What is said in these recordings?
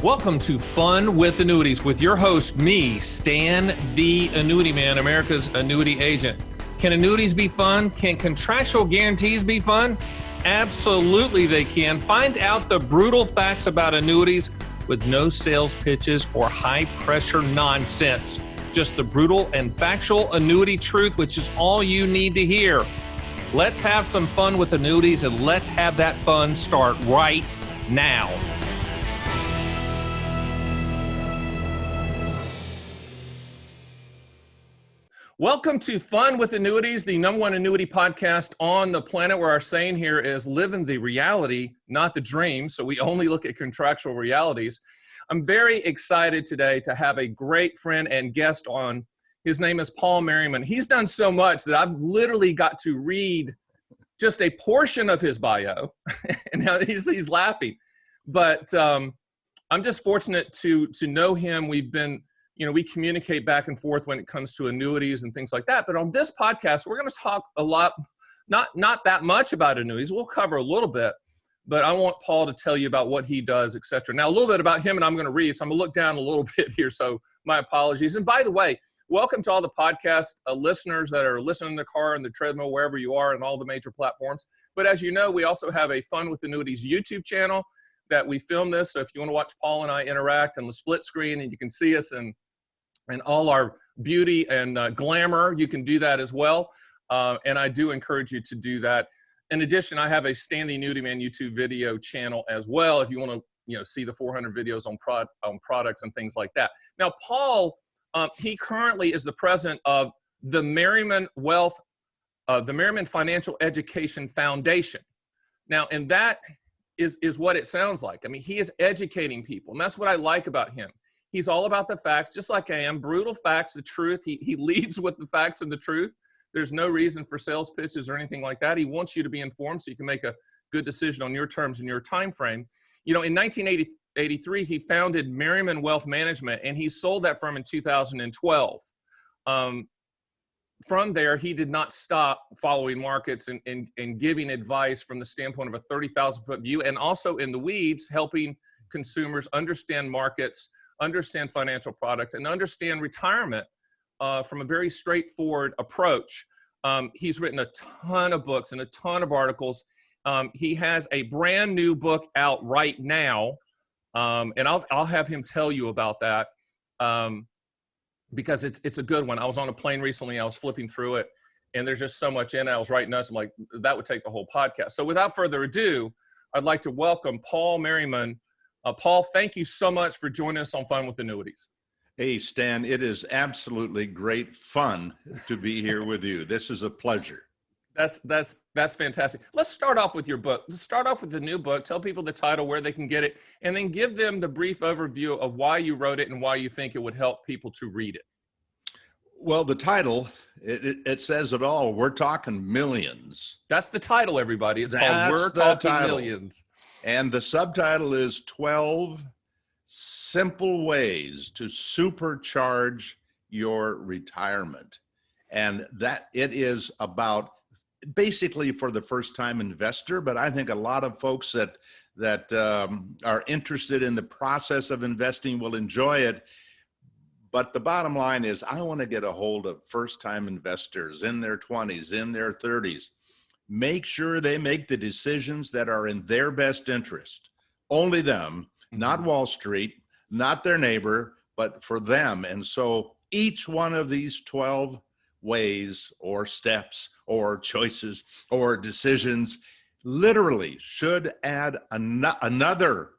Welcome to Fun with Annuities with your host, me, Stan the Annuity Man, America's annuity agent. Can annuities be fun? Can contractual guarantees be fun? Absolutely they can. Find out the brutal facts about annuities with no sales pitches or high-pressure nonsense. Just the brutal and factual annuity truth, which is all you need to hear. Let's have some fun with annuities, and let's have that fun start right now. Welcome to Fun with Annuities, the #1 annuity podcast on the planet, where our saying here is living the reality, not the dream. So we only look at contractual realities. I'm very excited today to have a great friend and guest on. His name is Paul Merriman. He's done so much that I've literally got to read just a portion of his bio. And now he's laughing. But I'm just fortunate to know him. We've been, we communicate back and forth when it comes to annuities and things like that. But on this podcast, we're going to talk a lot, not that much about annuities. We'll cover a little bit, but I want Paul to tell you about what he does, et cetera. Now, a little bit about him, and I'm going to read, so I'm going to look down a little bit here, so my apologies. And by the way, welcome to all the podcast listeners that are listening in the car, in the treadmill, wherever you are, and all the major platforms. But as you know, we also have a Fun with Annuities YouTube channel that we film this. So if you want to watch Paul and I interact on the split screen, and you can see us and all our beauty and glamour, you can do that as well. And I do encourage you to do that. In addition, I have a Stan the Annuity Man YouTube video channel as well, if you want to see the 400 videos on products and things like that. Now, Paul, he currently is the president of the Merriman the Merriman Financial Education Foundation. Now, and that is what it sounds like. I mean, he is educating people, and that's what I like about him. He's all about the facts, just like I am. Brutal facts, the truth. He leads with the facts and the truth. There's no reason for sales pitches or anything like that. He wants you to be informed so you can make a good decision on your terms and your time frame. In 1983, he founded Merriman Wealth Management, and he sold that firm in 2012. From there, he did not stop following markets and giving advice from the standpoint of a 30,000-foot view, and also in the weeds, helping consumers understand markets, understand financial products, and understand retirement from a very straightforward approach. He's written a ton of books and a ton of articles. He has a brand new book out right now, and I'll have him tell you about that because it's a good one. I was on a plane recently. I was flipping through it, and there's just so much in it. I was writing notes. I'm like, that would take the whole podcast. So without further ado, I'd like to welcome Paul Merriman. Paul, thank you so much for joining us on Fun with Annuities. Hey, Stan, it is absolutely great fun to be here with you. This is a pleasure. That's fantastic. Let's start off with your book. Let's start off with the new book. Tell people the title, where they can get it, and then give them the brief overview of why you wrote it and why you think it would help people to read it. Well, the title, it says it all. We're talking millions. That's the title, everybody. It's called We're Talking Millions. And the subtitle is 12 Simple Ways to Supercharge Your Retirement. And that it is about basically for the first-time investor, but I think a lot of folks that are interested in the process of investing will enjoy it. But the bottom line is I want to get a hold of first-time investors in their 20s, in their 30s. Make sure they make the decisions that are in their best interest. Only them, not Wall Street, not their neighbor, but for them. And so each one of these 12 ways or steps or choices or decisions literally should add another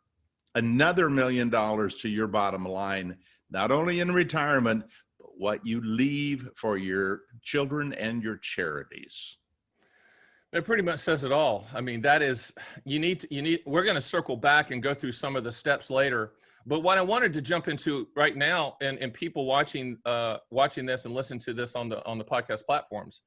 $1 million to your bottom line, not only in retirement, but what you leave for your children and your charities. It pretty much says it all. I mean, that is, we're going to circle back and go through some of the steps later. But what I wanted to jump into right now, and people watching this and listen to this on the podcast platforms,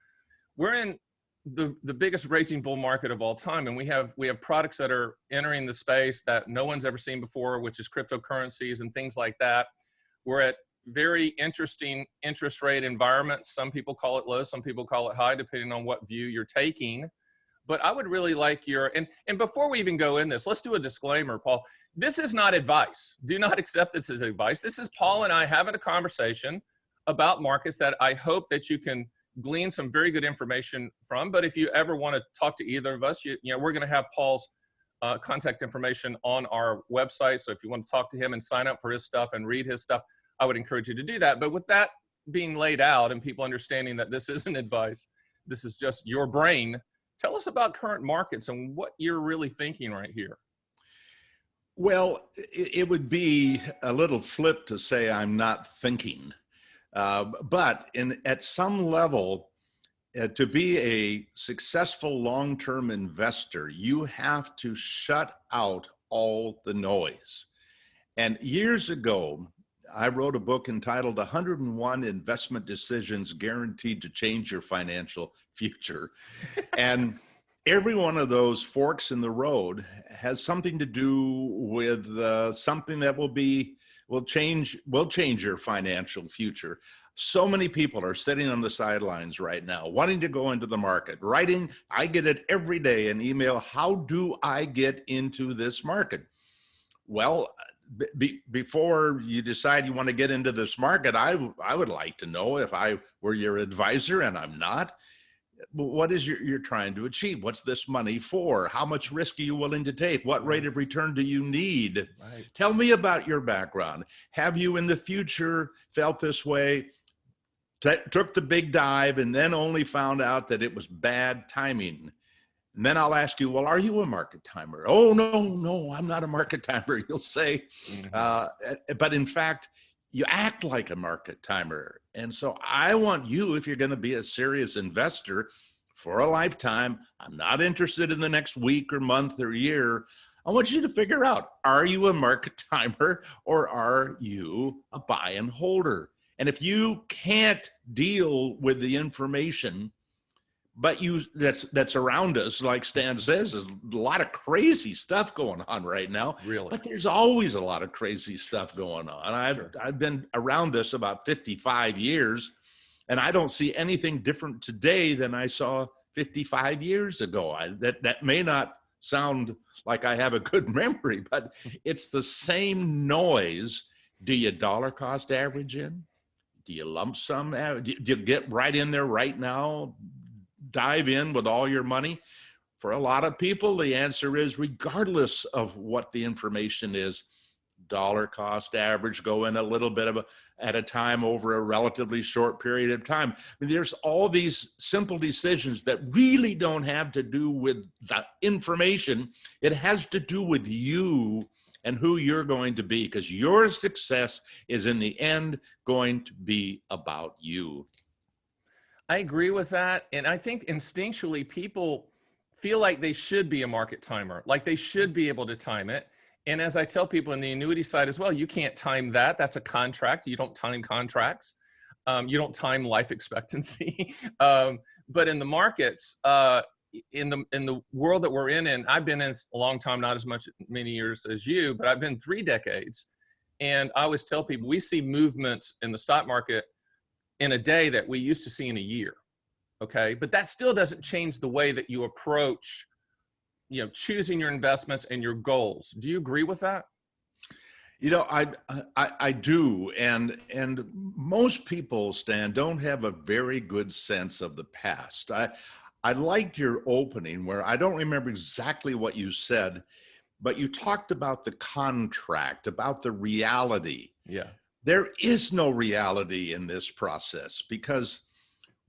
we're in the biggest raging bull market of all time. And we have products that are entering the space that no one's ever seen before, which is cryptocurrencies and things like that. We're at very interesting interest rate environments. Some people call it low, some people call it high, depending on what view you're taking. But I would really like and before we even go in this, let's do a disclaimer, Paul. This is not advice. Do not accept this as advice. This is Paul and I having a conversation about markets that I hope that you can glean some very good information from. But if you ever want to talk to either of us, we're going to have Paul's contact information on our website. So if you want to talk to him and sign up for his stuff and read his stuff, I would encourage you to do that. But with that being laid out and people understanding that this isn't advice, this is just your brain, tell us about current markets and what you're really thinking right here. Well, it would be a little flip to say I'm not thinking, but at some level, to be a successful long-term investor, you have to shut out all the noise. And years ago, I wrote a book entitled 101 Investment Decisions Guaranteed to Change Your Financial Future. And every one of those forks in the road has something to do with something that will change your financial future. So many people are sitting on the sidelines right now, wanting to go into the market, writing, I get it every day, an email, how do I get into this market? Well, before you decide you want to get into this market, I would like to know, if I were your advisor, and I'm not, what is you're trying to achieve? What's this money for? How much risk are you willing to take? What rate of return do you need? Right. Tell me about your background. Have you in the future felt this way, took the big dive, and then only found out that it was bad timing? And then I'll ask you, well, are you a market timer? Oh, no, I'm not a market timer, you'll say. But in fact, you act like a market timer. And so I want you, if you're going to be a serious investor for a lifetime, I'm not interested in the next week or month or year. I want you to figure out, are you a market timer or are you a buy and holder? And if you can't deal with the information, but that's around us, like Stan says, there's a lot of crazy stuff going on right now. Really? But there's always a lot of crazy stuff going on. I've been around this about 55 years, and I don't see anything different today than I saw 55 years ago. That may not sound like I have a good memory, but it's the same noise. Do you dollar cost average in? Do you lump sum? Do you get right in there right now? Dive in with all your money? For a lot of people, the answer is, regardless of what the information is, dollar cost average, go in a little bit at a time over a relatively short period of time. I mean, there's all these simple decisions that really don't have to do with the information. It has to do with you and who you're going to be, because your success is in the end going to be about you. I agree with that. And I think instinctually people feel like they should be a market timer, like they should be able to time it. And as I tell people in the annuity side as well, you can't time that. That's a contract. You don't time contracts. You don't time life expectancy. But in the markets, in the world that we're in, I've been in a long time, not as many years as you, but I've been 3 decades. And I always tell people, we see movements in the stock market in a day that we used to see in a year. Okay. But that still doesn't change the way that you approach, choosing your investments and your goals. Do you agree with that? I do. And most people, Stan, don't have a very good sense of the past. I liked your opening where I don't remember exactly what you said, but you talked about the contract, about the reality. Yeah. There is no reality in this process, because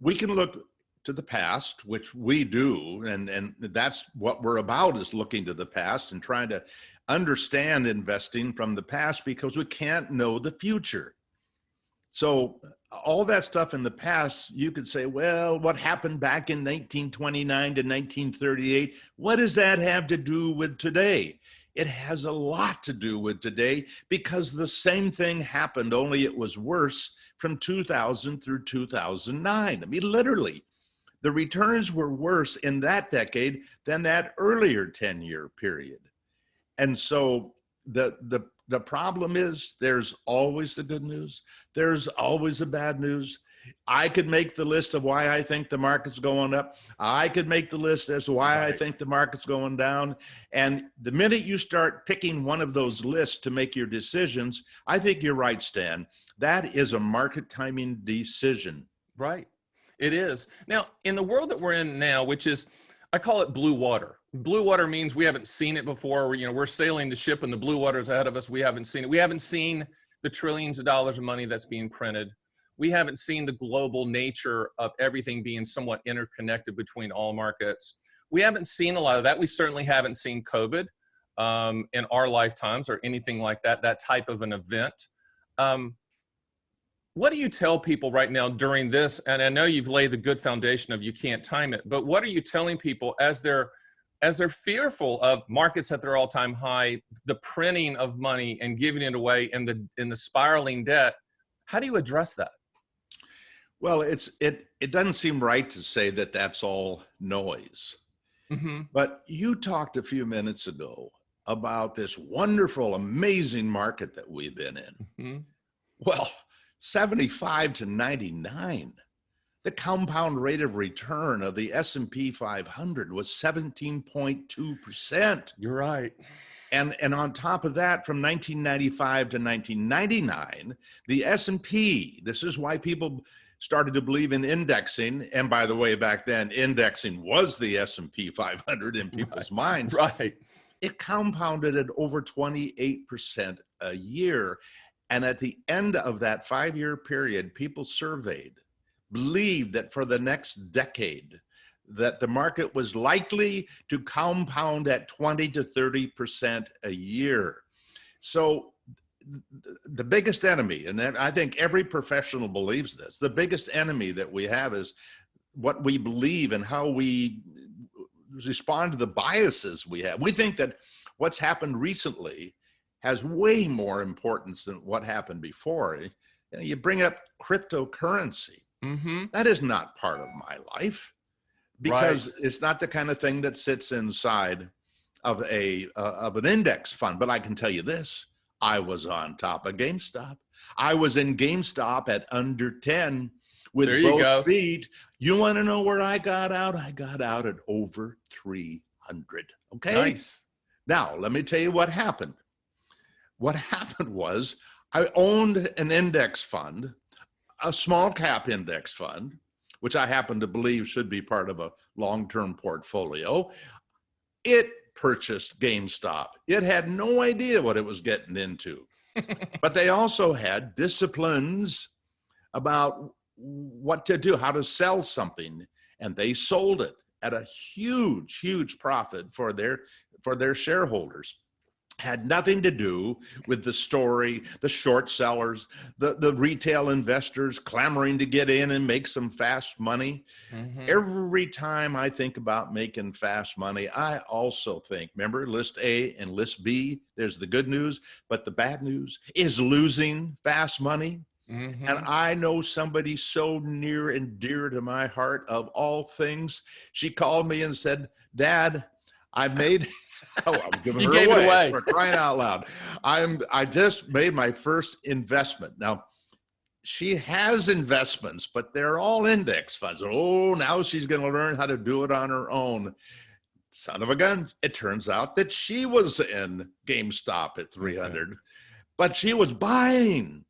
we can look to the past, which we do, and that's what we're about, is looking to the past and trying to understand investing from the past, because we can't know the future. So all that stuff in the past, you could say, well, what happened back in 1929 to 1938? What does that have to do with today? It has a lot to do with today, because the same thing happened, only it was worse from 2000 through 2009. I mean, literally, the returns were worse in that decade than that earlier 10-year period. And so the problem is, there's always the good news. There's always the bad news. I could make the list of why I think the market's going up. I could make the list as to why I think the market's going down. And the minute you start picking one of those lists to make your decisions, I think you're right, Stan. That is a market timing decision. Right. It is. Now, in the world that we're in now, which is, I call it blue water. Blue water means we haven't seen it before. We're sailing the ship and the blue water is ahead of us. We haven't seen it. We haven't seen the trillions of dollars of money that's being printed. We haven't seen the global nature of everything being somewhat interconnected between all markets. We haven't seen a lot of that. We certainly haven't seen COVID in our lifetimes or anything like that, that type of an event. What do you tell people right now during this? And I know you've laid the good foundation of you can't time it, but what are you telling people as they're fearful of markets at their all-time high, the printing of money and giving it away, and the spiraling debt? How do you address that? Well, it doesn't seem right to say that that's all noise. Mm-hmm. But you talked a few minutes ago about this wonderful, amazing market that we've been in. Mm-hmm. Well, 75 to 99, the compound rate of return of the S&P 500 was 17.2%. You're right. And on top of that, from 1995 to 1999, the S&P, this is why people started to believe in indexing. And by the way, back then, indexing was the S&P 500 in people's minds. Right. It compounded at over 28% a year. And at the end of that 5-year period, people surveyed believed that for the next decade, that the market was likely to compound at 20 to 30% a year. So the biggest enemy, and I think every professional believes this, the biggest enemy that we have is what we believe and how we respond to the biases we have. We think that what's happened recently has way more importance than what happened before. You bring up cryptocurrency. Mm-hmm. That is not part of my life, because it's not the kind of thing that sits inside of an index fund. But I can tell you this, I was on top of GameStop. I was in GameStop at under 10 with both feet. You want to know where I got out? I got out at over 300. Okay. Nice. Now, let me tell you what happened. What happened was I owned an index fund, a small cap index fund, which I happen to believe should be part of a long-term portfolio. It purchased GameStop. It had no idea what it was getting into. But they also had disciplines about what to do, how to sell something, and they sold it at a huge, huge profit for their shareholders. Had nothing to do with the story, the short sellers, the retail investors clamoring to get in and make some fast money. Mm-hmm. Every time I think about making fast money, I also think, remember list A and list B, there's the good news, but the bad news is losing fast money. Mm-hmm. And I know somebody so near and dear to my heart, of all things. She called me and said, Dad, I've made... Oh, I'm giving her away for crying out loud. I just made my first investment. Now, she has investments, but they're all index funds. Oh, now she's going to learn how to do it on her own. Son of a gun. It turns out that she was in GameStop at 300, but she was buying.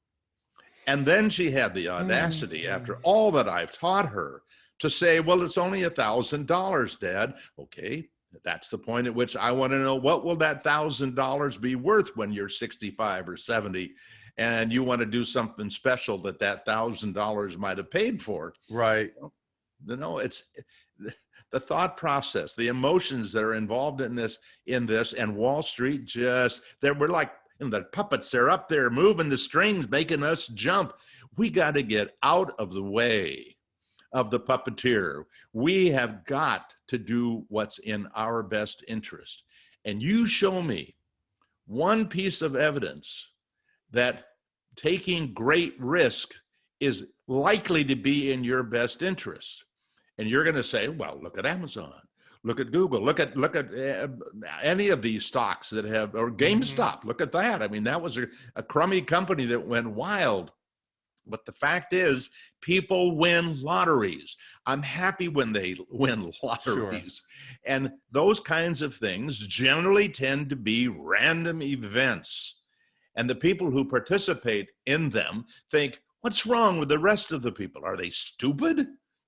And then she had the audacity, after all that I've taught her, to say, well, it's only $1,000, Dad. Okay. That's the point at which I want to know, what will that $1,000 be worth when you're 65 or 70 and you want to do something special that $1,000 might have paid for? Right. It's the thought process, the emotions that are involved in this, and Wall Street we're like the puppets. They're up there moving the strings, making us jump. We got to get out of the way of the puppeteer. We have got to do what's in our best interest. And you show me one piece of evidence that taking great risk is likely to be in your best interest. And you're going to say, well, look at Amazon, look at Google, look at any of these stocks that have, or GameStop, look at that. I mean, that was a crummy company that went wild. But the fact is, people win lotteries. I'm happy when they win Sure. lotteries. And those kinds of things generally tend to be random events. And the people who participate in them think, what's wrong with the rest of the people? Are they stupid?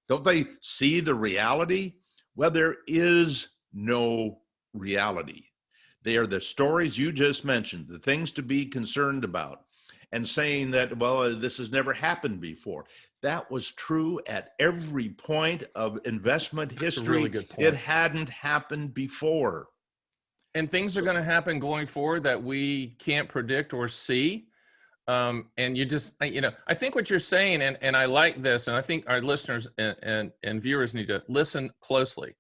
Don't they see the reality? Well, there is no reality. They are the stories you just mentioned, the things to be concerned about, and saying that, well, this has never happened before. That was true at every point of investment history. That's a really good point. It hadn't happened before. And things are going to happen going forward that we can't predict or see. And you just, I think what you're saying, and I like this, and I think our listeners and viewers need to listen closely.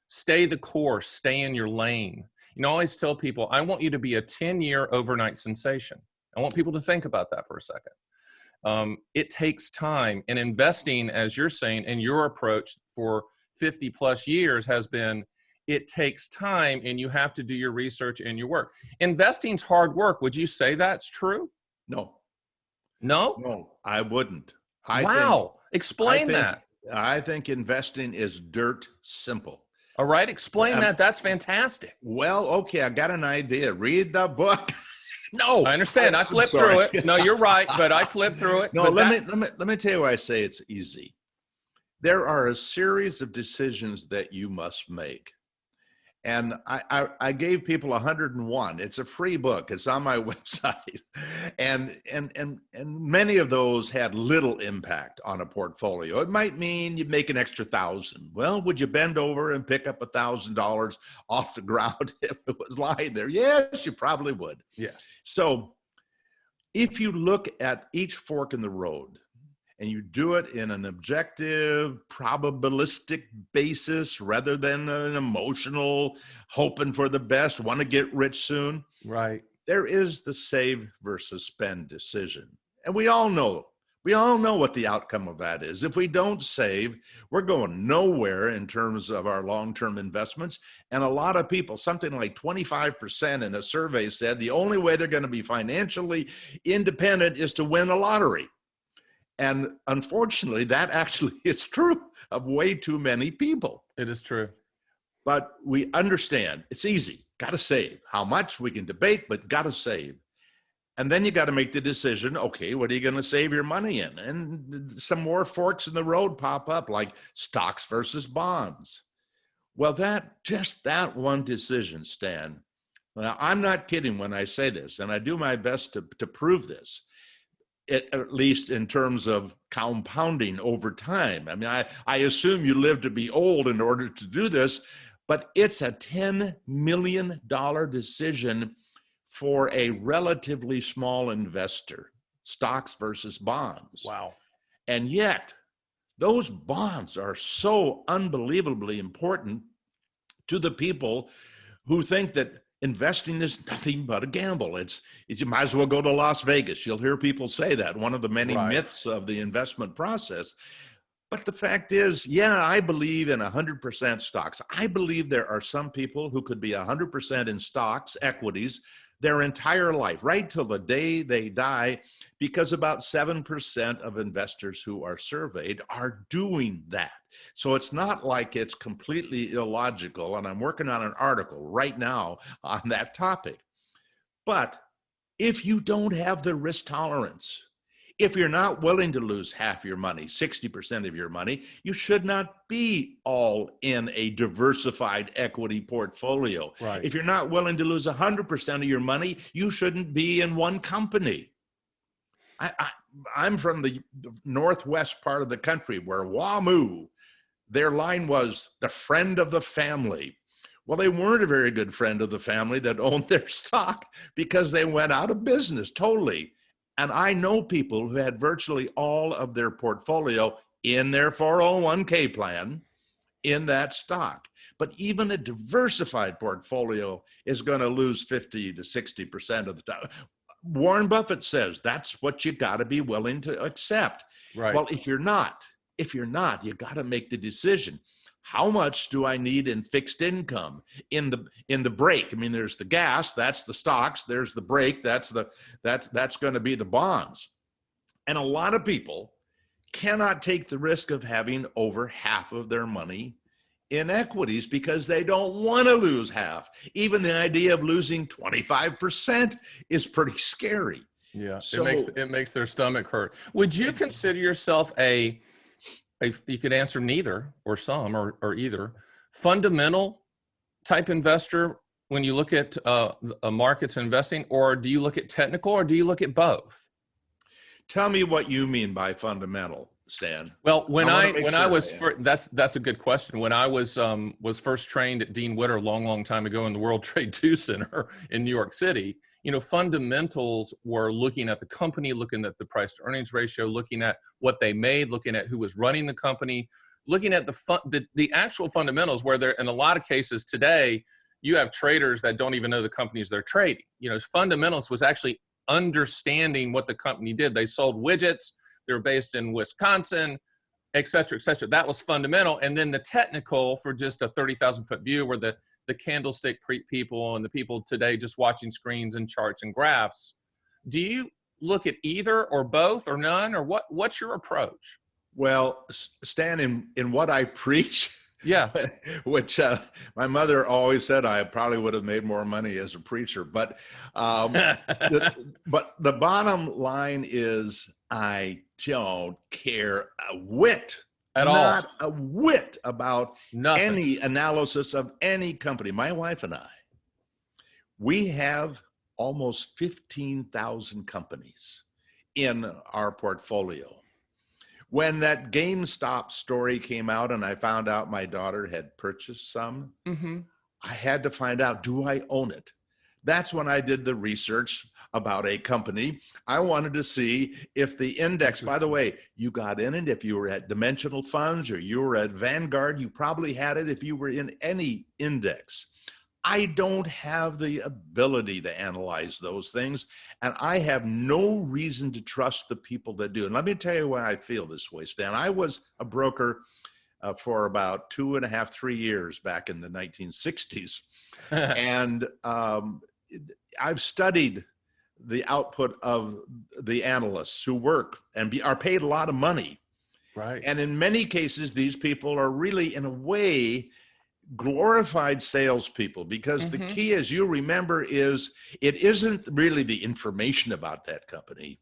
Stay the course, stay in your lane. I always tell people, I want you to be a 10-year overnight sensation. I want people to think about that for a second. It takes time, and investing, as you're saying, and your approach for 50 plus years has been, it takes time, and you have to do your research and your work. Investing's hard work. Would you say that's true? No. No? No, I wouldn't. Explain that. I think investing is dirt simple. All right, explain that. That's fantastic. Well, okay, I got an idea. Read the book. No, I understand. I flipped through it. No, you're right, but I flipped through it. No, let me tell you why I say it's easy. There are a series of decisions that you must make. And I gave people 101. It's a free book. It's on my website. And many of those had little impact on a portfolio. It might mean you make an extra $1,000. Well, would you bend over and pick up $1,000 off the ground if it was lying there? Yes, you probably would. Yeah. So if you look at each fork in the road, and you do it in an objective, probabilistic basis rather than an emotional, hoping for the best, want to get rich soon. Right. There is the save versus spend decision. And we all know what the outcome of that is. If we don't save, we're going nowhere in terms of our long-term investments. And a lot of people, something like 25% in a survey said the only way they're going to be financially independent is to win a lottery. And unfortunately, that actually is true of way too many people. It is true. But we understand it's easy. Got to save. How much we can debate, but got to save. And then you got to make the decision, okay, what are you going to save your money in? And some more forks in the road pop up, like stocks versus bonds. Well, that one decision, Stan. Now, I'm not kidding when I say this, and I do my best to prove this. At least in terms of compounding over time. I mean, I assume you live to be old in order to do this, but it's a $10 million decision for a relatively small investor, stocks versus bonds. Wow. And yet, those bonds are so unbelievably important to the people who think that investing is nothing but a gamble. It's you might as well go to Las Vegas. You'll hear people say that, one of the many myths of the investment process. But the fact is, yeah, I believe in 100% stocks. I believe there are some people who could be 100% in stocks, equities, their entire life, right till the day they die, because about 7% of investors who are surveyed are doing that. So it's not like it's completely illogical, and I'm working on an article right now on that topic. But if you don't have the risk tolerance, if you're not willing to lose half your money, 60% of your money, you should not be all in a diversified equity portfolio. Right. If you're not willing to lose 100% of your money, you shouldn't be in one company. I'm from the northwest part of the country where WAMU, their line was the friend of the family. Well, they weren't a very good friend of the family that owned their stock because they went out of business totally. And I know people who had virtually all of their portfolio in their 401k plan in that stock. But even a diversified portfolio is going to lose 50 to 60% of the time. Warren Buffett says that's what you got to be willing to accept. Right. Well, if you're not, you got to make the decision. How much do I need in fixed income in the break? I mean, there's the gas, that's the stocks. There's the break, that's going to be the bonds. And a lot of people cannot take the risk of having over half of their money in equities because they don't want to lose half. Even the idea of losing 25% is pretty scary. Yeah, So it makes their stomach hurt. Would you consider yourself you could answer neither or some or either fundamental type investor when you look at markets investing, or do you look at technical, or do you look at both? tell me what you mean by fundamental, Stan. Well, that's a good question. When I was first trained at Dean Witter a long time ago in the World Trade II Center in New York City, fundamentals were looking at the company, looking at the price to earnings ratio, looking at what they made, looking at who was running the company, looking at the actual fundamentals, where there, in a lot of cases today, you have traders that don't even know the companies they're trading. Fundamentals was actually understanding what the company did. They sold widgets. They were based in Wisconsin, et cetera, et cetera. That was fundamental. And then the technical, for just a 30,000 foot view, where the candlestick people and the people today just watching screens and charts and graphs. Do you look at either or both or none, or what's your approach? Well, Stan, in what I preach, yeah, which my mother always said I probably would have made more money as a preacher, but but the bottom line is I don't care a whit, not a whit, about any analysis of any company. My wife and I, we have almost 15,000 companies in our portfolio. When that GameStop story came out and I found out my daughter had purchased some, I had to find out, do I own it? That's when I did the research about a company. I wanted to see if the index, by the way, you got in it if you were at Dimensional Funds or you were at Vanguard, you probably had it if you were in any index. I don't have the ability to analyze those things, and I have no reason to trust the people that do. And let me tell you why I feel this way, Stan. I was a broker for about 2.5, 3 years back in the 1960s. And I've studied the output of the analysts who work and are paid a lot of money. Right. And in many cases, these people are really, in a way, glorified salespeople, because the key, as you remember, is it isn't really the information about that company.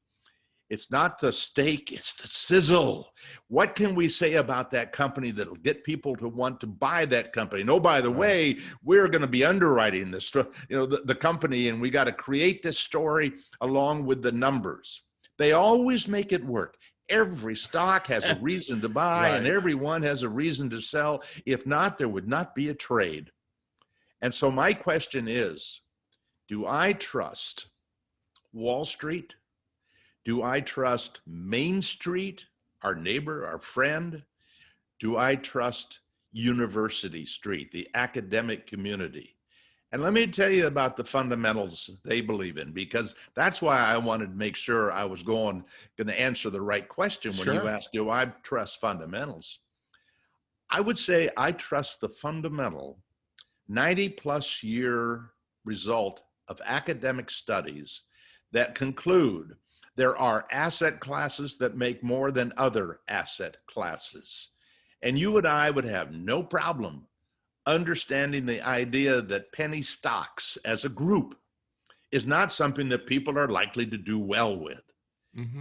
It's not the steak, it's the sizzle. What can we say about that company that'll get people to want to buy that company? And oh, by the way, we're going to be underwriting this, the company, and we got to create this story along with the numbers. They always make it work. Every stock has a reason to buy, and everyone has a reason to sell. If not, there would not be a trade. And so my question is, do I trust Wall Street? Do I trust Main Street, our neighbor, our friend? Do I trust University Street, the academic community? And let me tell you about the fundamentals they believe in, because that's why I wanted to make sure I was going to answer the right question when you asked, do I trust fundamentals? I would say I trust the fundamental 90+ year result of academic studies that conclude there are asset classes that make more than other asset classes. And you and I would have no problem understanding the idea that penny stocks as a group is not something that people are likely to do well with.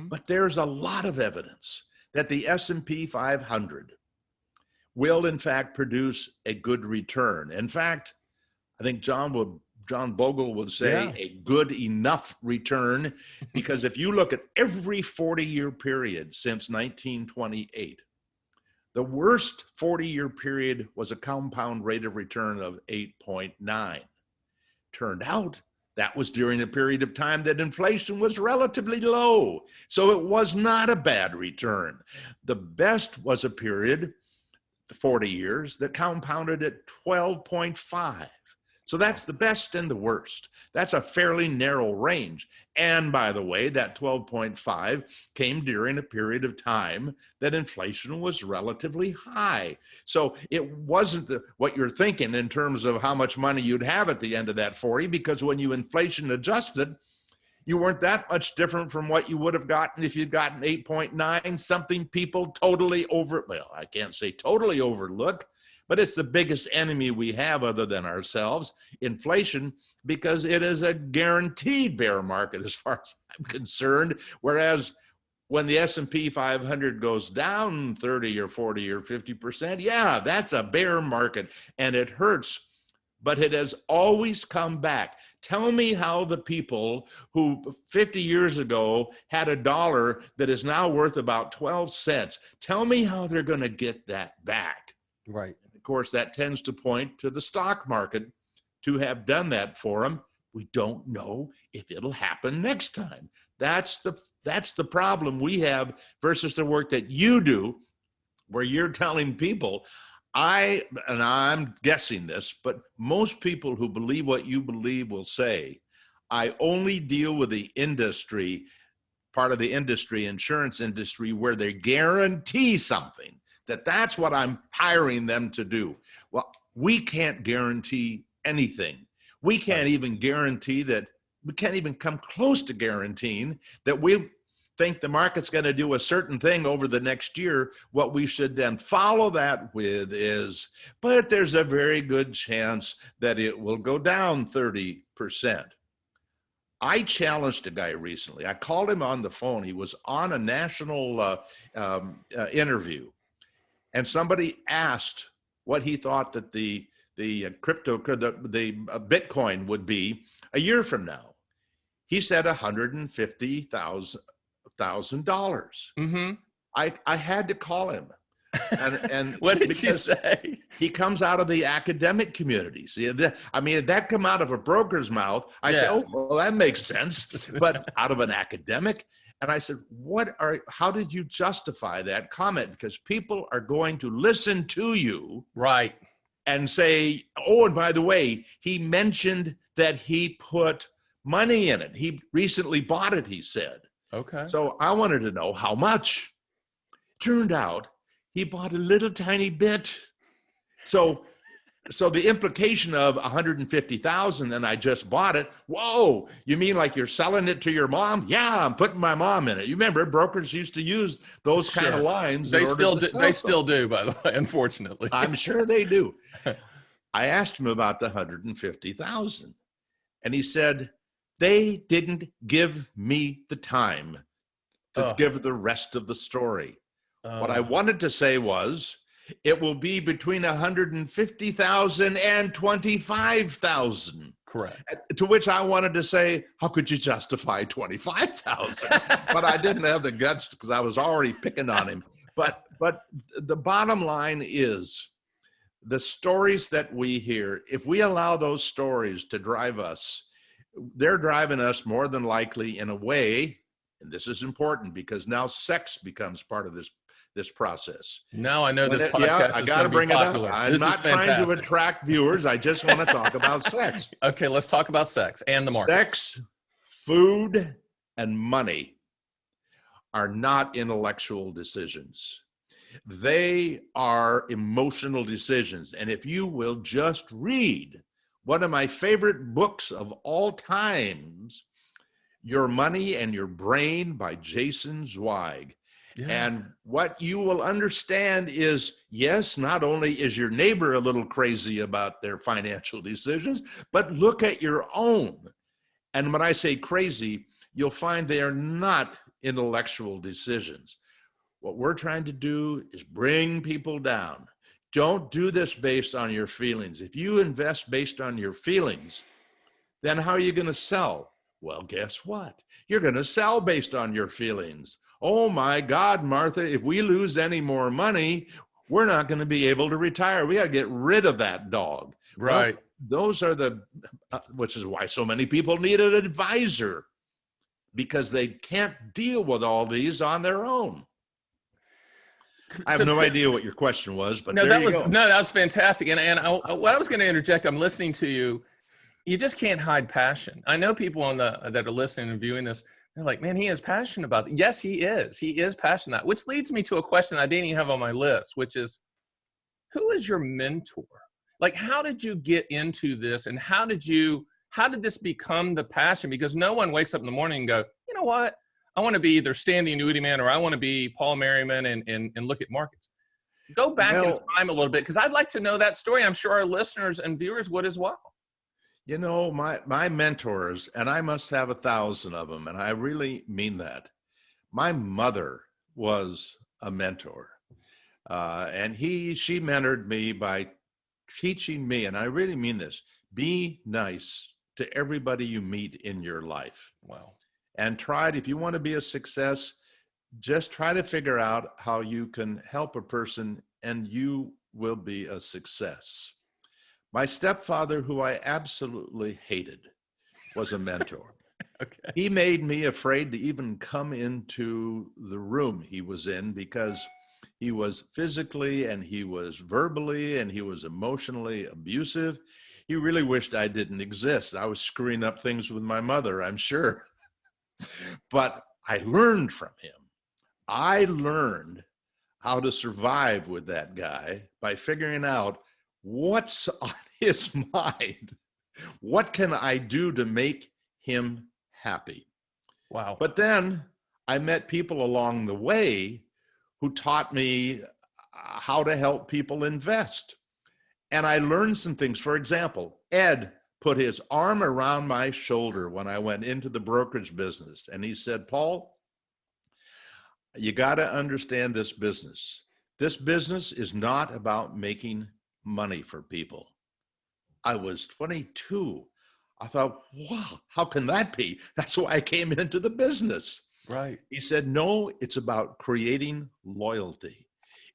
But there's a lot of evidence that the S&P 500 will in fact produce a good return. In fact, I think John Bogle would say a good enough return, because if you look at every 40-year period since 1928, the worst 40-year period was a compound rate of return of 8.9. Turned out that was during a period of time that inflation was relatively low. So it was not a bad return. The best was a period, 40 years, that compounded at 12.5. So that's the best and the worst. That's a fairly narrow range. And by the way, that 12.5 came during a period of time that inflation was relatively high. So it wasn't what you're thinking in terms of how much money you'd have at the end of that 40, because when you inflation adjusted, You weren't that much different from what you would have gotten if you'd gotten 8.9, something people totally well, I can't say totally overlook, but it's the biggest enemy we have other than ourselves, inflation, because it is a guaranteed bear market as far as I'm concerned. Whereas when the S&P 500 goes down 30 or 40 or 50%, yeah, that's a bear market and it hurts, but it has always come back. Tell me how the people who 50 years ago had $1 that is now worth about 12 cents, tell me how they're going to get that back. Right. Of course, that tends to point to the stock market to have done that for them. We don't know if it'll happen next time. That's the problem we have versus the work that you do, where you're telling people, I'm guessing this, but most people who believe what you believe will say, I only deal with the industry, part of the industry, insurance industry, where they guarantee something, that's what I'm hiring them to do. Well, we can't guarantee anything. We can't even guarantee that, we can't even come close to guaranteeing that we think the market's going to do a certain thing over the next year. What we should then follow that with is, but there's a very good chance that it will go down 30%. I challenged a guy recently. I called him on the phone. He was on a national interview, and somebody asked what he thought that the Bitcoin would be a year from now. He said $150,000. Mm-hmm. I had to call him. And what did you say? He comes out of the academic community. See, that come out of a broker's mouth. I say, oh, well, that makes sense. But out of an academic. And I said, how did you justify that comment? Because people are going to listen to you. Right. And say, oh, and by the way, he mentioned that he put money in it. He recently bought it, he said. Okay. So I wanted to know how much. Turned out he bought a little tiny bit. So the implication of 150,000 and I just bought it. Whoa, you mean like you're selling it to your mom? Yeah, I'm putting my mom in it. You remember brokers used to use those kind of lines. They still do, by the way, unfortunately. I'm sure they do. I asked him about the 150,000 and he said, they didn't give me the time to give the rest of the story. What I wanted to say was, it will be between 150,000 and 25,000. Correct. To which I wanted to say, how could you justify 25,000? But I didn't have the guts because I was already picking on him. But the bottom line is, the stories that we hear, if we allow those stories to drive us, they're driving us more than likely in a way, and this is important because now sex becomes part of this process. Now I know this podcast is going to be popular. I'm not trying to attract viewers. I just want to talk about sex. Okay, let's talk about sex and the market. Sex, food, and money are not intellectual decisions. They are emotional decisions. And if you will just read one of my favorite books of all times, Your Money and Your Brain by Jason Zweig. Yeah. And what you will understand is, yes, not only is your neighbor a little crazy about their financial decisions, but look at your own. And when I say crazy, you'll find they are not intellectual decisions. What we're trying to do is bring people down. Don't do this based on your feelings. If you invest based on your feelings, then how are you going to sell? Well, guess what? You're going to sell based on your feelings. Oh my God, Martha, if we lose any more money, we're not going to be able to retire. We got to get rid of that dog. Right. Well, those are which is why so many people need an advisor, because they can't deal with all these on their own. I have no idea what your question was, but no, that was fantastic. And what I was going to interject, I'm listening to you. You just can't hide passion. I know people that are listening and viewing this, they're like, man, he is passionate about it. Yes, he is. He is passionate. Which leads me to a question I didn't even have on my list, which is, who is your mentor? Like, how did you get into this, and how did you how did this become the passion? Because no one wakes up in the morning and go, you know what? I want to be either Stan the Annuity Man or I want to be Paul Merriman and look at markets. Go back in Well, time a little bit because I'd like to know that story. I'm sure our listeners and viewers would as well. you know, my mentors, and I must have 1,000 of them, and I really mean that. My mother was a mentor, and she mentored me by teaching me, and I really mean this, be nice to everybody you meet in your life. Wow. And if you want to be a success, just try to figure out how you can help a person and you will be a success. My stepfather, who I absolutely hated, was a mentor. Okay. He made me afraid to even come into the room he was in because he was physically and he was verbally and he was emotionally abusive. He really wished I didn't exist. I was screwing up things with my mother, I'm sure. But I learned from him. I learned how to survive with that guy by figuring out what's on his mind. What can I do to make him happy? Wow. But then I met people along the way who taught me how to help people invest. And I learned some things. For example, Ed put his arm around my shoulder when I went into the brokerage business. And he said, Paul, you got to understand this business. This business is not about making money for people. I was 22. I thought, wow, how can that be? That's why I came into the business. Right. He said, no, it's about creating loyalty.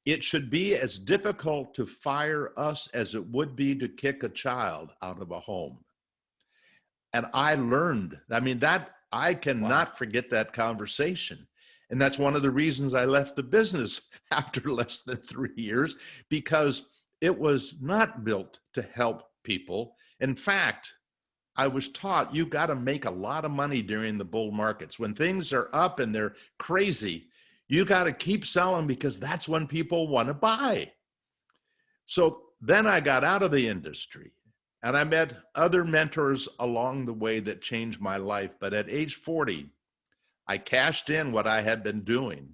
It should be as difficult to fire us as it would be to kick a child out of a home. And I learned, I cannot forget that conversation. And that's one of the reasons I left the business after less than 3 years, because it was not built to help people. In fact, I was taught you got to make a lot of money during the bull markets. When things are up and they're crazy, you got to keep selling because that's when people want to buy. So then I got out of the industry and I met other mentors along the way that changed my life. But at age 40, I cashed in what I had been doing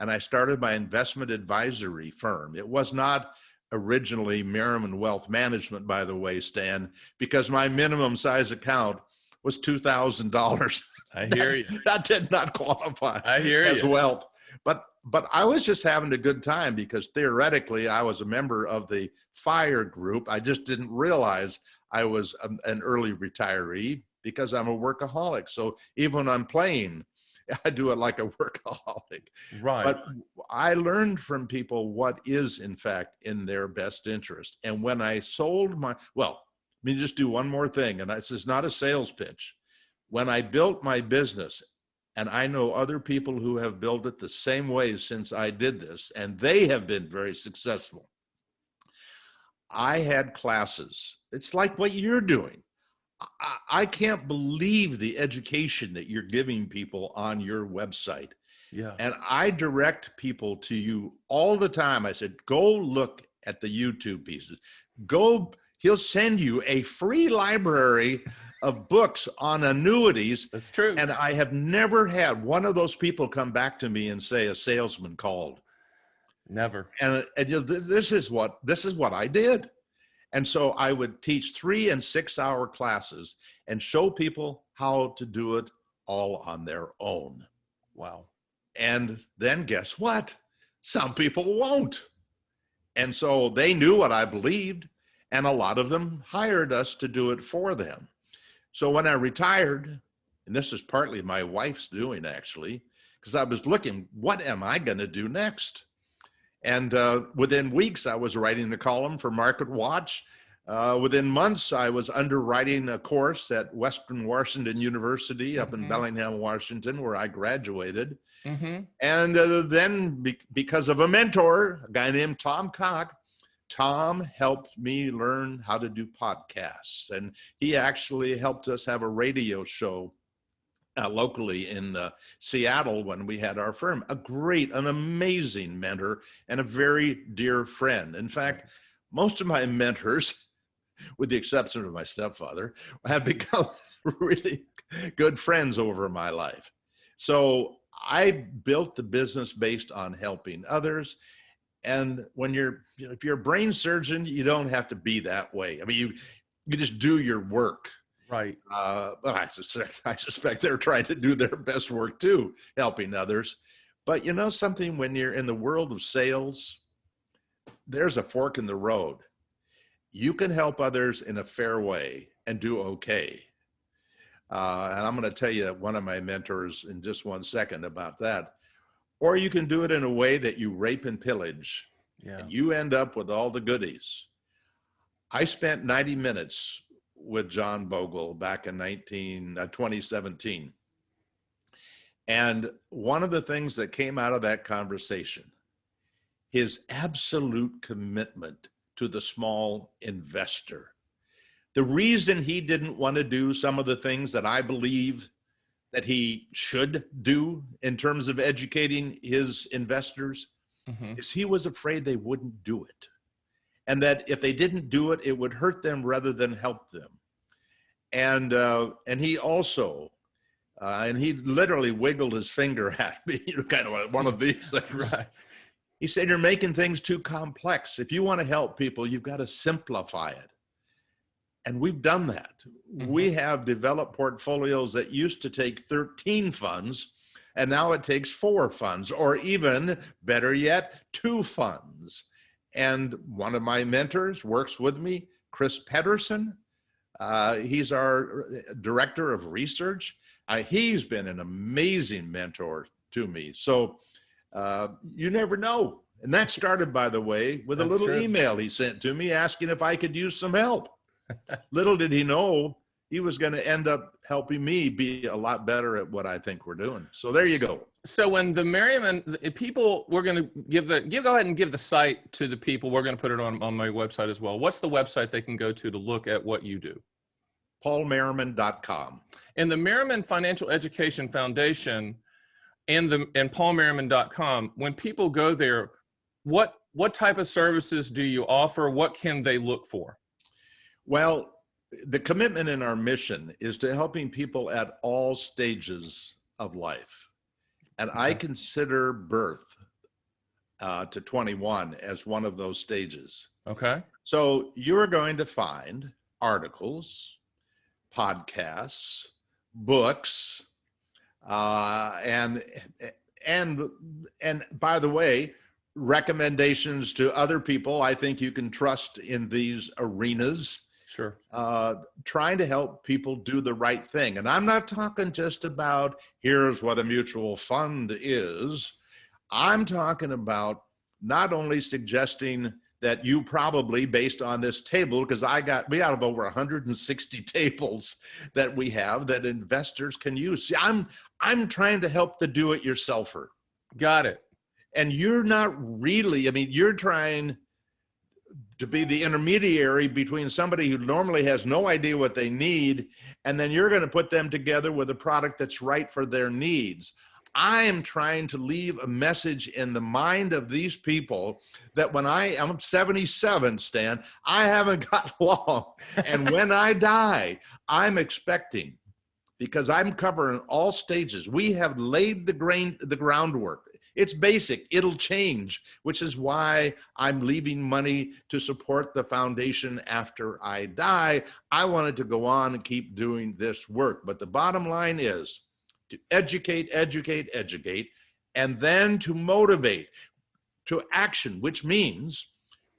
and I started my investment advisory firm. It was not originally Merriman Wealth Management, by the way, Stan, because my minimum size account was $2,000. I hear you. That did not qualify I hear as you. wealth. But I was just having a good time because theoretically I was a member of the FIRE group. I just didn't realize I was an early retiree because I'm a workaholic. So even when I'm playing, I do it like a workaholic. Right. But I learned from people what is in fact in their best interest. And when I sold let me just do one more thing. And this is not a sales pitch. When I built my business, and I know other people who have built it the same way since I did this, and they have been very successful. I had classes. It's like what you're doing. I can't believe the education that you're giving people on your website. Yeah. And I direct people to you all the time. I said, go look at the YouTube pieces. He'll send you a free library of books on annuities. That's true. And I have never had one of those people come back to me and say a salesman called. Never. And this is what I did. And so I would teach 3 and 6 hour classes and show people how to do it all on their own. Wow. And then guess what? Some people won't. And so they knew what I believed, and a lot of them hired us to do it for them. So when I retired, and this is partly my wife's doing actually, because I was looking, what am I going to do next? And within weeks, I was writing the column for Market Watch. Within months, I was underwriting a course at Western Washington University up in Bellingham, Washington, where I graduated. And then because of a mentor, a guy named Tom Cock, Tom helped me learn how to do podcasts. And he actually helped us have a radio show locally in Seattle when we had our firm. An amazing mentor and a very dear friend. In fact, most of my mentors with the exception of my stepfather, have become really good friends over my life. So I built the business based on helping others. And when if you're a brain surgeon, you don't have to be that way. I mean, you just do your work. Right. But I suspect they're trying to do their best work too, helping others. But you know something, when you're in the world of sales, there's a fork in the road. You can help others in a fair way and do okay. And I'm going to tell you one of my mentors in just 1 second about that. Or you can do it in a way that you rape and pillage, and you end up with all the goodies. I spent 90 minutes with John Bogle back in 2017. And one of the things that came out of that conversation, his absolute commitment to the small investor. The reason he didn't want to do some of the things that I believe that he should do in terms of educating his investors is he was afraid they wouldn't do it. And that if they didn't do it, it would hurt them rather than help them. And he also, and he literally wiggled his finger at me, kind of one of these things. Right. He said, you're making things too complex. If you want to help people, you've got to simplify it. And we've done that. We have developed portfolios that used to take 13 funds, and now it takes 4 funds, or even better yet, 2 funds. And one of my mentors works with me, Chris Pedersen. He's our director of research. He's been an amazing mentor to me. So you never know. And that started, by the way, with a little email he sent to me asking if I could use some help. Little did he know he was going to end up helping me be a lot better at what I think we're doing. So there you go. So when the Merriman people, we're going to go ahead and give the site to the people. We're going to put it on my website as well. What's the website they can go to look at what you do? PaulMerriman.com. And the Merriman Financial Education Foundation and PaulMerriman.com, when people go there, what type of services do you offer? What can they look for? Well, the commitment in our mission is to helping people at all stages of life. And I consider birth to 21 as one of those stages. Okay. So you're going to find articles, podcasts, books, and by the way, recommendations to other people I think you can trust in these arenas. Sure. Trying to help people do the right thing. And I'm not talking just about here's what a mutual fund is. I'm talking about not only suggesting that you probably, based on this table, because we have over 160 tables that we have that investors can use. See, I'm trying to help the do-it-yourselfer. Got it. And you're not really, I mean, you're trying to be the intermediary between somebody who normally has no idea what they need, and then you're going to put them together with a product that's right for their needs. I am trying to leave a message in the mind of these people that when I'm 77, Stan, I haven't got long. And when I die, I'm expecting, because I'm covering all stages. We have laid the groundwork. It's basic. It'll change, which is why I'm leaving money to support the foundation after I die. I wanted to go on and keep doing this work. But the bottom line is to educate, and then to motivate to action, which means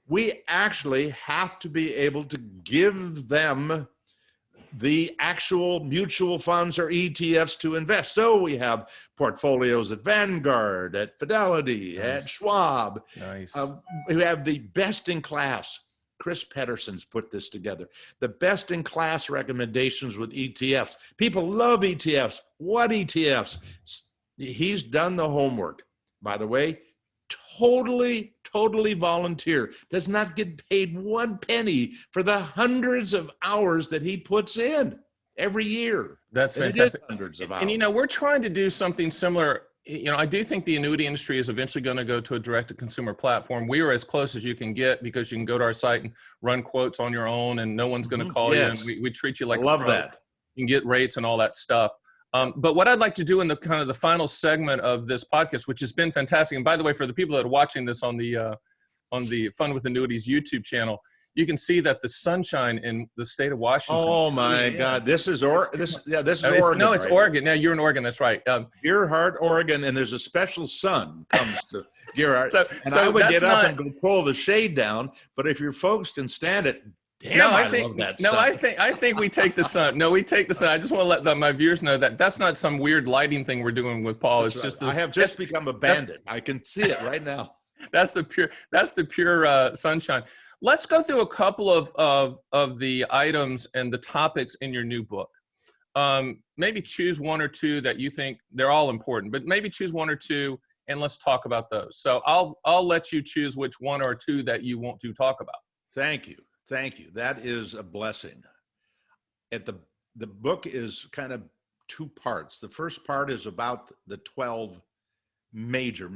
we actually have to be able to give them the actual mutual funds or ETFs to invest. So we have portfolios at Vanguard, at Fidelity, at Schwab. Nice. We have the best in class. Chris Pedersen's put this together. The best in class recommendations with ETFs. People love ETFs. What ETFs? He's done the homework. By the way, totally volunteer. Does not get paid 1 penny for the hundreds of hours that he puts in every year. That's fantastic. Hundreds of hours. And you know, we're trying to do something similar I do think the annuity industry is eventually going to go to a direct-to-consumer platform. We are as close as you can get because you can go to our site and run quotes on your own, and no one's going to call you, and Yes. we treat you I like a love pro. that. You can get rates and all that stuff. Yep. But what I'd like to do in the kind of the final segment of this podcast, which has been fantastic, and by the way, for the people that are watching this on the Fun with Annuities YouTube channel, you can see that the sunshine in the state of Washington. Oh my God, this is Oregon No, it's right Oregon. here. Now you're in Oregon. That's right. Deerheart, Oregon, and there's a special sun comes to Deerheart. And I would get up and go pull the shade down, but if your folks can stand it, damn, I love that sun. I think we take the sun. No, we take the sun. I just want to let my viewers know that that's not some weird lighting thing we're doing with Paul. That's it's right. just I have just become a bandit. I can see it right now. That's the pure sunshine. Let's go through a couple of the items and the topics in your new book. Maybe choose one or two that you think they're all important, but maybe choose one or two and let's talk about those. So I'll let you choose which one or two that you want to talk about. Thank you. Thank you. That is a blessing. The book is kind of two parts. The first part is about the 12 major,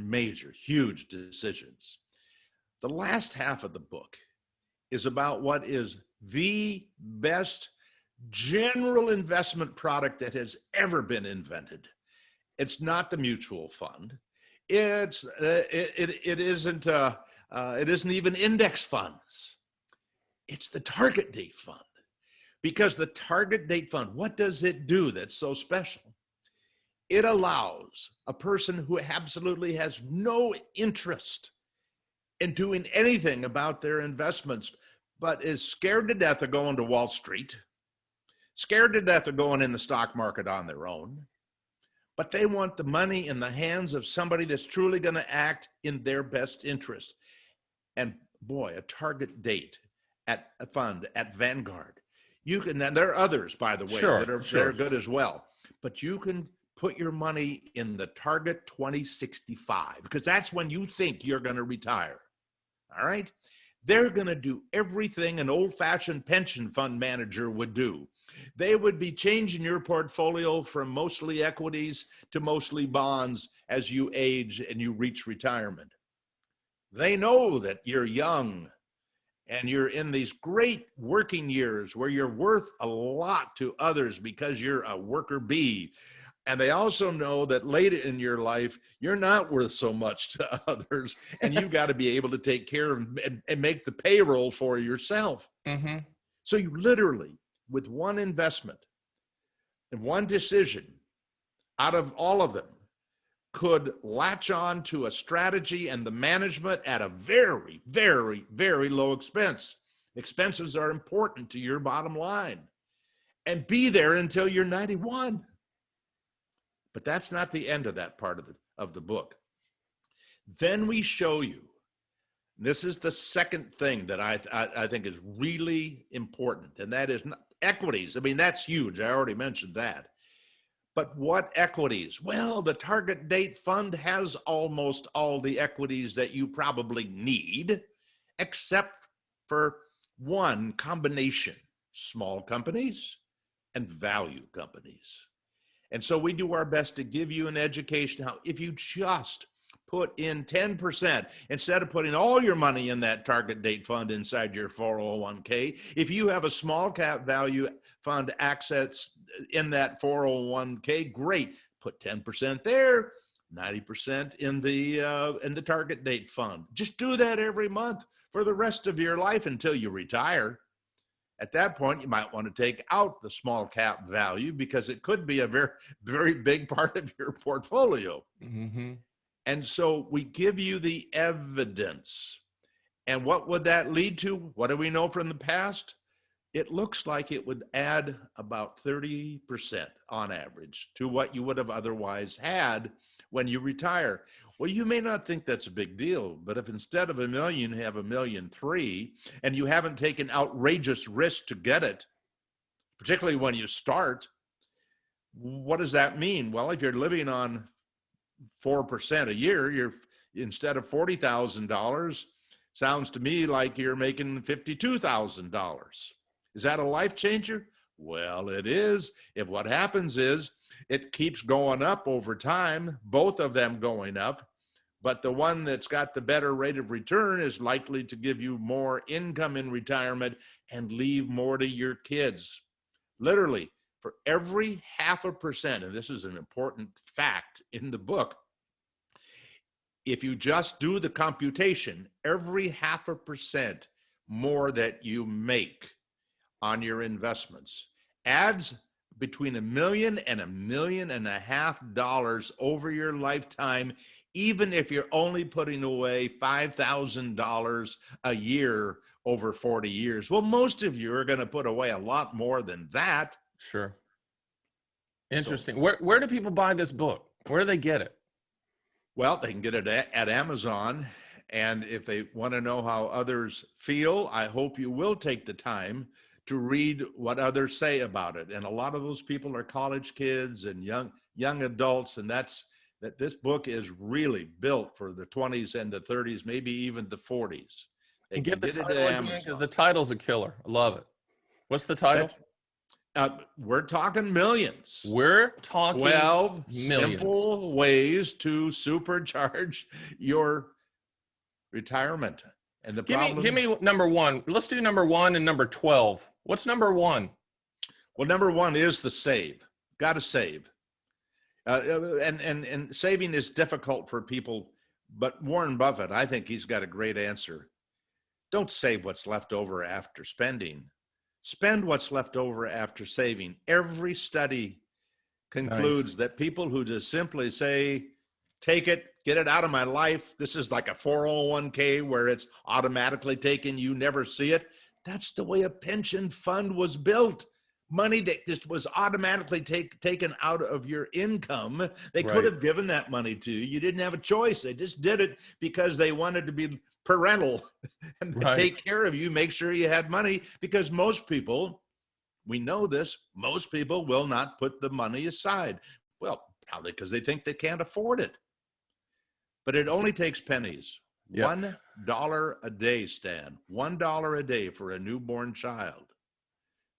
huge decisions. The last half of the book is about what is the best general investment product that has ever been invented. It's not the mutual fund. It isn't even index funds. It's the target date fund. Because the target date fund, what does it do that's so special? It allows a person who absolutely has no interest in doing anything about their investments, but is scared to death of going to Wall Street, scared to death of going in the stock market on their own, but they want the money in the hands of somebody that's truly going to act in their best interest. And boy, a target date at a fund at Vanguard. You can, and there are others, by the way, that are good as well, but you can put your money in the target 2065 because that's when you think you're going to retire. All right. They're going to do everything an old-fashioned pension fund manager would do. They would be changing your portfolio from mostly equities to mostly bonds as you age and you reach retirement. They know that you're young and you're in these great working years where you're worth a lot to others because you're a worker bee. And they also know that later in your life, you're not worth so much to others, and you've got to be able to take care of and make the payroll for yourself. Mm-hmm. So you literally, with one investment and one decision out of all of them, could latch on to a strategy and the management at a very, very, very low expense. Expenses are important to your bottom line, and be there until you're 91. But that's not the end of that part of the book. Then we show you, this is the second thing that I think is really important, and that is equities. I mean, that's huge. I already mentioned that. But what equities? Well, the target date fund has almost all the equities that you probably need, except for one combination: small companies and value companies. And so we do our best to give you an education how if you just put in 10%, instead of putting all your money in that target date fund inside your 401k, if you have a small cap value fund assets in that 401k, great. Put 10% there, 90% in the target date fund. Just do that every month for the rest of your life until you retire. At that point, you might want to take out the small cap value because it could be a very, very big part of your portfolio. Mm-hmm. And so we give you the evidence. And what would that lead to? What do we know from the past? It looks like it would add about 30% on average to what you would have otherwise had when you retire. Well, you may not think that's a big deal, but if instead of $1 million, you have $1.3 million, and you haven't taken outrageous risk to get it, particularly when you start, what does that mean? Well, if you're living on 4% a year, you're instead of $40,000, sounds to me like you're making $52,000. Is that a life changer? Well, it is. If what happens is it keeps going up over time, both of them going up, but the one that's got the better rate of return is likely to give you more income in retirement and leave more to your kids. Literally, for every 0.5%, and this is an important fact in the book, if you just do the computation, every 0.5% more that you make on your investments adds between $1 million and $1.5 million over your lifetime, even if you're only putting away $5,000 a year over 40 years. Well, most of you are going to put away a lot more than that. Sure. Interesting. So, where do people buy this book? Where do they get it? Well, they can get it at Amazon. And if they want to know how others feel, I hope you will take the time to read what others say about it. And a lot of those people are college kids and young adults. And that this book is really built for the 20s and the 30s, maybe even the 40s. And get the title again, because the title's a killer. I love it. What's the title? We're talking millions. We're talking 12 millions. Simple ways to supercharge your retirement. And the problem. Give me number one. Let's do number 1 and number 12. What's number 1? Well, number 1 is the save. Got to save. And saving is difficult for people, but Warren Buffett, I think he's got a great answer. Don't save what's left over after spending. Spend what's left over after saving. Every study concludes that people who just simply say, take it, get it out of my life. This is like a 401k where it's automatically taken. You never see it. That's the way a pension fund was built. Money that just was automatically taken out of your income. They could have given that money to you. You didn't have a choice. They just did it because they wanted to be parental and take care of you, make sure you had money, because most people, we know this, most people will not put the money aside. Well, probably because they think they can't afford it. But it only takes pennies. $1 a day, Stan. $1 a day for a newborn child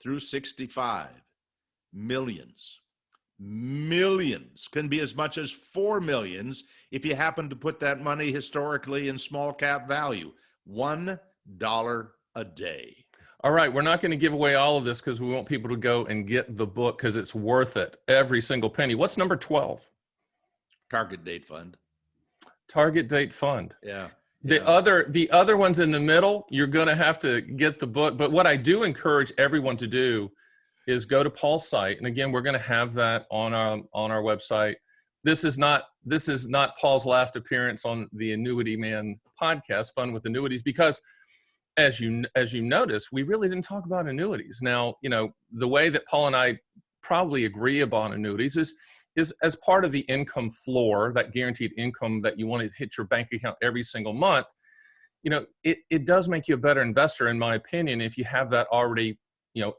through 65. Millions. Millions. Can be as much as 4 millions if you happen to put that money historically in small cap value. $1 a day. All right, we're not going to give away all of this because we want people to go and get the book because it's worth it, every single penny. What's number 12? Target date fund. Target date fund. Yeah. The other ones in the middle, you're going to have to get the book. But what I do encourage everyone to do is go to Paul's site, and again, we're going to have that on our website. This is not Paul's last appearance on the Annuity Man podcast, Fun with Annuities, because as you notice, we really didn't talk about annuities. Now, the way that Paul and I probably agree upon annuities is as part of the income floor, that guaranteed income that you want to hit your bank account every single month. It does make you a better investor, in my opinion, if you have that already,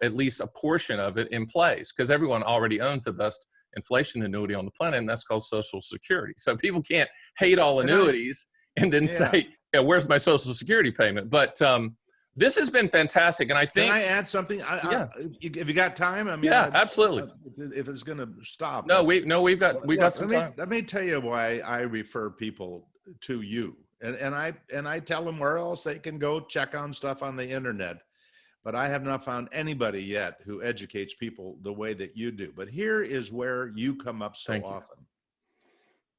at least a portion of it in place, because everyone already owns the best inflation annuity on the planet, and that's called Social Security. So people can't hate all annuities and then say, where's my Social Security payment? But this has been fantastic, and I think. Can I add something? If you got time, absolutely. If it's going to stop. We've got some time. Let me tell you why I refer people to you, and I tell them where else they can go check on stuff on the internet. But I have not found anybody yet who educates people the way that you do. But here is where you come up so often.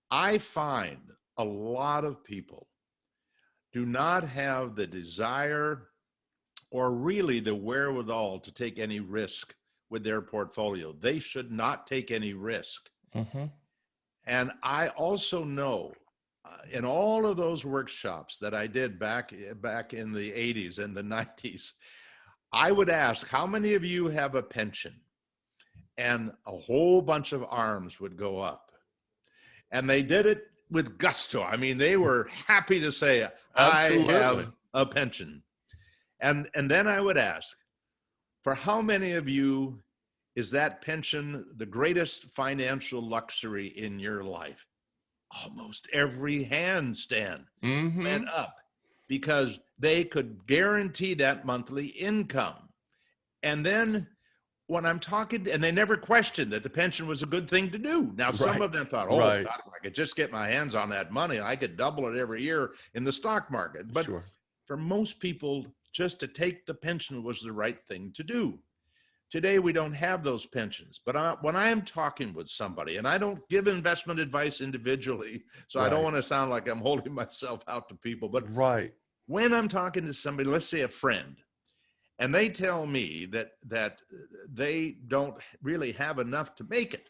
I find a lot of people do not have the desire or really the wherewithal to take any risk with their portfolio. They should not take any risk. Mm-hmm. And I also know in all of those workshops that I did back in the 80s and the 90s, I would ask, how many of you have a pension? And a whole bunch of arms would go up. And they did it with gusto. I mean, they were happy to say, Absolutely. I have a pension. And then I would ask, for how many of you is that pension the greatest financial luxury in your life? Almost every hand, Stan, went up, because they could guarantee that monthly income. And then when I'm talking, and they never questioned that the pension was a good thing to do. Now, some of them thought, oh, God, if I could just get my hands on that money, I could double it every year in the stock market. But for most people, just to take the pension was the right thing to do. Today, we don't have those pensions. But when I am talking with somebody, and I don't give investment advice individually, so I don't want to sound like I'm holding myself out to people, but when I'm talking to somebody, let's say a friend, and they tell me that they don't really have enough to make it,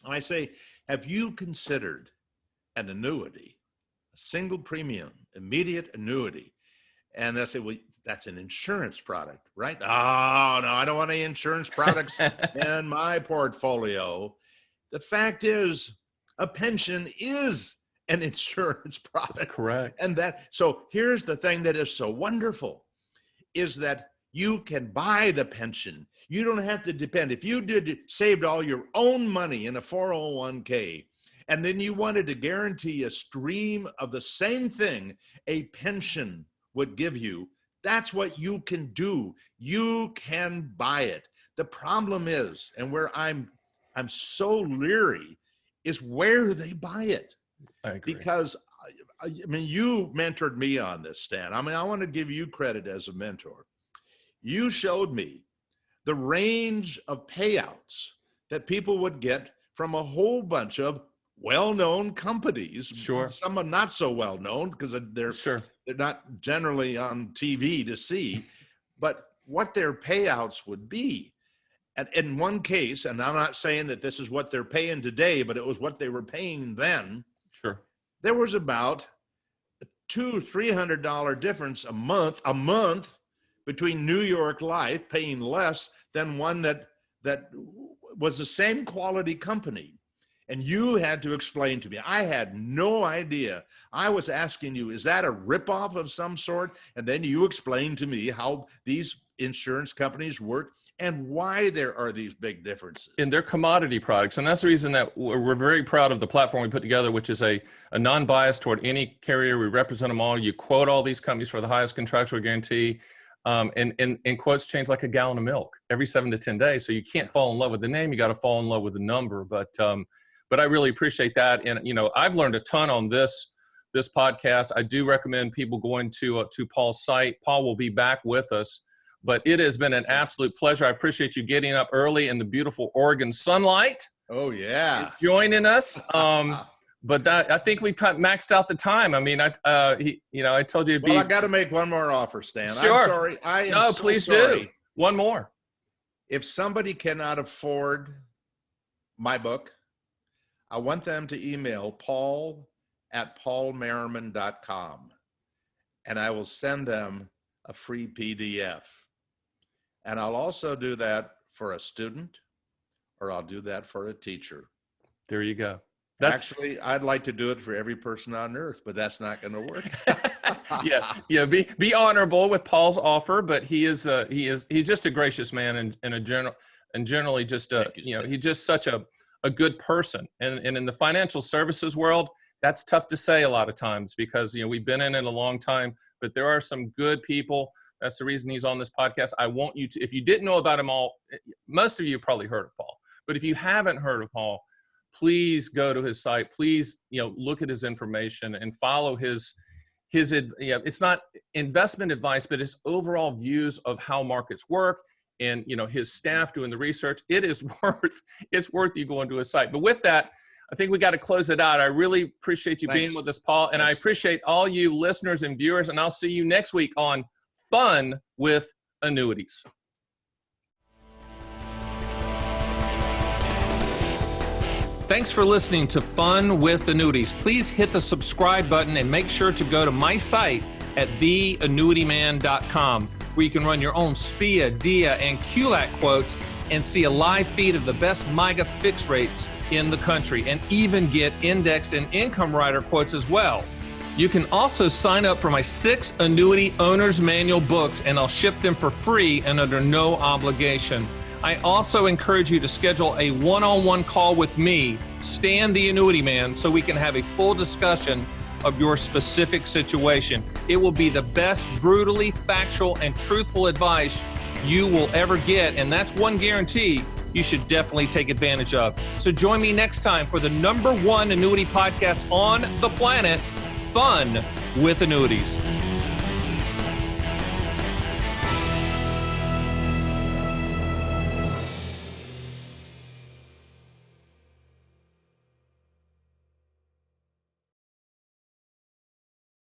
I say, have you considered an annuity, a single premium, immediate annuity? And they say, well, that's an insurance product, right? Oh, no, I don't want any insurance products in my portfolio. The fact is, a pension is an insurance product. Correct. And so here's the thing that is so wonderful, is that you can buy the pension. You don't have to depend. If you saved all your own money in a 401k, and then you wanted to guarantee a stream of the same thing a pension would give you, that's what you can do. You can buy it. The problem is, and where I'm so leery, is where they buy it. I agree. Because I mean, you mentored me on this, Stan. I mean, I want to give you credit as a mentor. You showed me the range of payouts that people would get from a whole bunch of well-known companies. Some are not so well-known because they're not generally on TV to see, but what their payouts would be. And in one case, and I'm not saying that this is what they're paying today, but it was what they were paying then. There was about $200-300 difference a month between New York Life paying less than one that was the same quality company. And you had to explain to me. I had no idea. I was asking you, is that a ripoff of some sort? And then you explained to me how these insurance companies work and why there are these big differences. And they're commodity products. And that's the reason that we're very proud of the platform we put together, which is a non-bias toward any carrier. We represent them all. You quote all these companies for the highest contractual guarantee. And quotes change like a gallon of milk every 7 to 10 days. So you can't fall in love with the name. You got to fall in love with the number. But I really appreciate that. And, you know, I've learned a ton on this podcast. I do recommend people going to Paul's site. Paul will be back with us, but it has been an absolute pleasure. I appreciate you getting up early in the beautiful Oregon sunlight. Oh yeah. Joining us. But I think we've maxed out the time. I mean, I told you. Well, I got to make one more offer, Stan. Sure. I'm sorry. Please do. One more. If somebody cannot afford my book, I want them to email paul@paulmerriman.com, and I will send them a free PDF. And I'll also do that for a student, or I'll do that for a teacher. There you go. Actually, I'd like to do it for every person on earth, but that's not going to work. Yeah. Be honorable with Paul's offer, but he's just a gracious man and generally just he's just such a good person. And in the financial services world, that's tough to say a lot of times because we've been in it a long time, but there are some good people. That's the reason he's on this podcast. I want you to, if you didn't know about him all, most of you probably heard of Paul, but if you haven't heard of Paul, please go to his site. Please, look at his information and follow his it's not investment advice, but his overall views of how markets work and, his staff doing the research. It's worth you going to his site. But with that, I think we got to close it out. I really appreciate you being with us, Paul. And I appreciate all you listeners and viewers. And I'll see you next week on Fun with Annuities. Thanks for listening to Fun with Annuities. Please hit the subscribe button and make sure to go to my site at theannuityman.com, where you can run your own SPIA, DIA, and QLAC quotes and see a live feed of the best MIGA fixed rates in the country, and even get indexed and income rider quotes as well. You can also sign up for my 6 annuity owner's manual books, and I'll ship them for free and under no obligation. I also encourage you to schedule a one-on-one call with me, Stan the Annuity Man, so we can have a full discussion of your specific situation. It will be the best brutally factual and truthful advice you will ever get. And that's one guarantee you should definitely take advantage of. So join me next time for the #1 annuity podcast on the planet, Fun with Annuities.